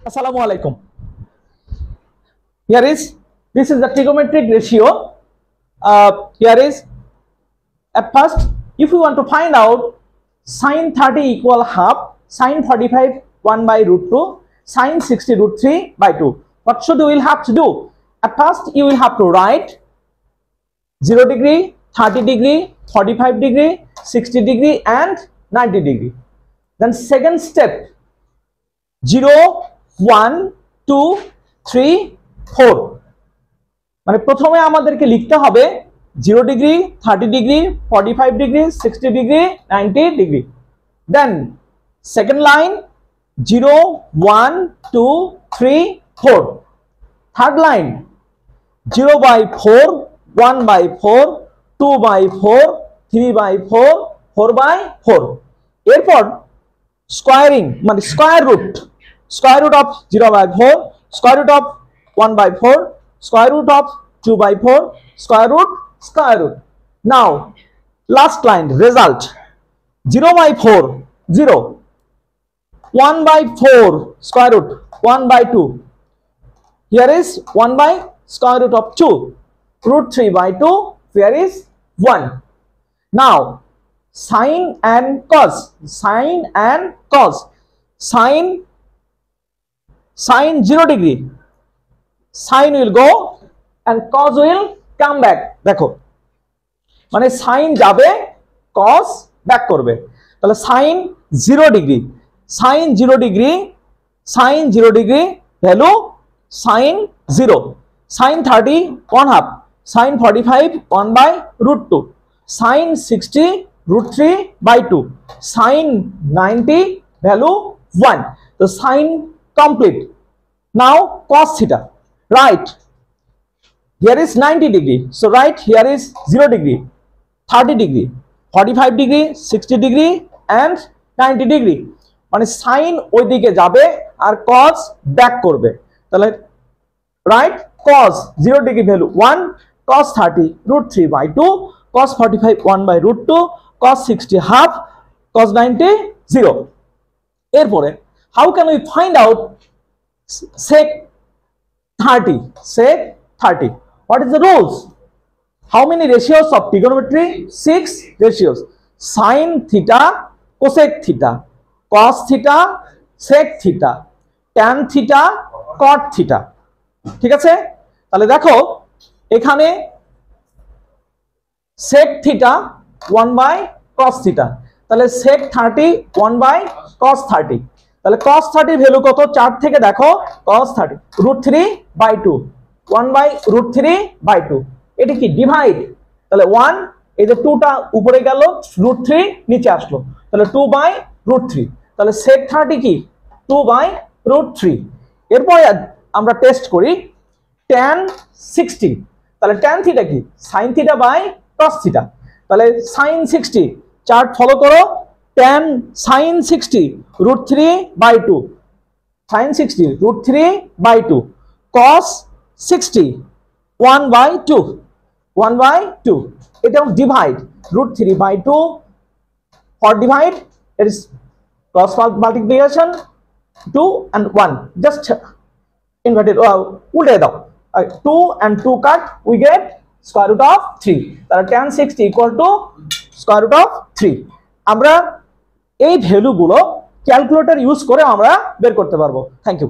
Assalamu alaikum. This is the trigonometric ratio. Here is at first, if we want to find out sin 30 equal half, sin 45 1 by root 2, sin 60 root 3 by 2. What should you will have to do? At first, you will have to write 0 degree, 30 degree, 45 degree, 60 degree and 90 degree. Then second step, 0, 1, 2, 3, 4. মানে প্রথমে আমাদেরকে লিখতে হবে 0 degree, 30 degree, 45 degree, 60 degree, 90 degree. Then second line 0, 1, 2, 3, 4. Third line 0 by 4, 1 by 4, 2 by 4, 3 by 4, 4 by 4. এরপর স্কয়ারিং মানে square root of 0 by 4, square root of 1 by 4, square root of 2 by 4, square root. Now last line result 0 by 4 0, 1 by 4 square root 1 by 2. Here is 1 by square root of 2, root 3 by 2. Here is 1. Now sine and cos, sine 0 degree, sine will go and cos will come back. দেখো মানে sin যাবে cos back করবে, তাহলে sin 0 degree, sin 0 degree value sin 0, sin 30 1 half, sin 45 1 by root 2, sin 60 root 3 by 2, sin 90 value 1. So sin complete. Now cos theta, right? Here is 90 degree, so right here is 0 degree, 30 degree, 45 degree, 60 degree and 90 degree. মানে sin ওই দিকে যাবে আর cos back করবে, তাহলে right cos 0 degree value 1, cos 30 root 3 by 2, cos 45 1 by root 2, cos 60 half, cos 90 0. এরপরে how can we find out sec 30? What is the rules? How many ratios of trigonometry? 6 ratios. Sin theta, cosec theta, cos theta, sec theta, tan theta, cot theta. ঠিক আছে, তাহলে দেখো এখানে sec theta 1 by cos theta, তাহলে sec 30 1 by cos 30, তাহলে cos 30 value কত? 4 থেকে দেখো cos 30 root 3 by 2, 1 by root 3 by 2. এটা কি ডিভাইড, তাহলে 1 এই যে 2টা উপরে গেল, root 3 নিচে আসলো, তাহলে 2 by root 3, তাহলে sec 30 কি 2 by root 3. এরপর আমরা টেস্ট করি tan 60, তাহলে tan থিটা কি sin theta by cos theta, তাহলে sin 60 চার্ট ফলো করো, tan sin 60 root 3 by 2, sin 60 root 3 by 2, cos 60 1 by 2, 1 by 2. এটা divide root 3 by 2 for divide, it is cross multiplication 2 and 1, just inverted উল্টে দাও, 2 and 2 cut, we get square root of 3, তাহলে tan 60 equal to square root of 3. আমরা এই ভ্যালুগুলো calculator use করে আমরা বের করতে পারবো। Thank you.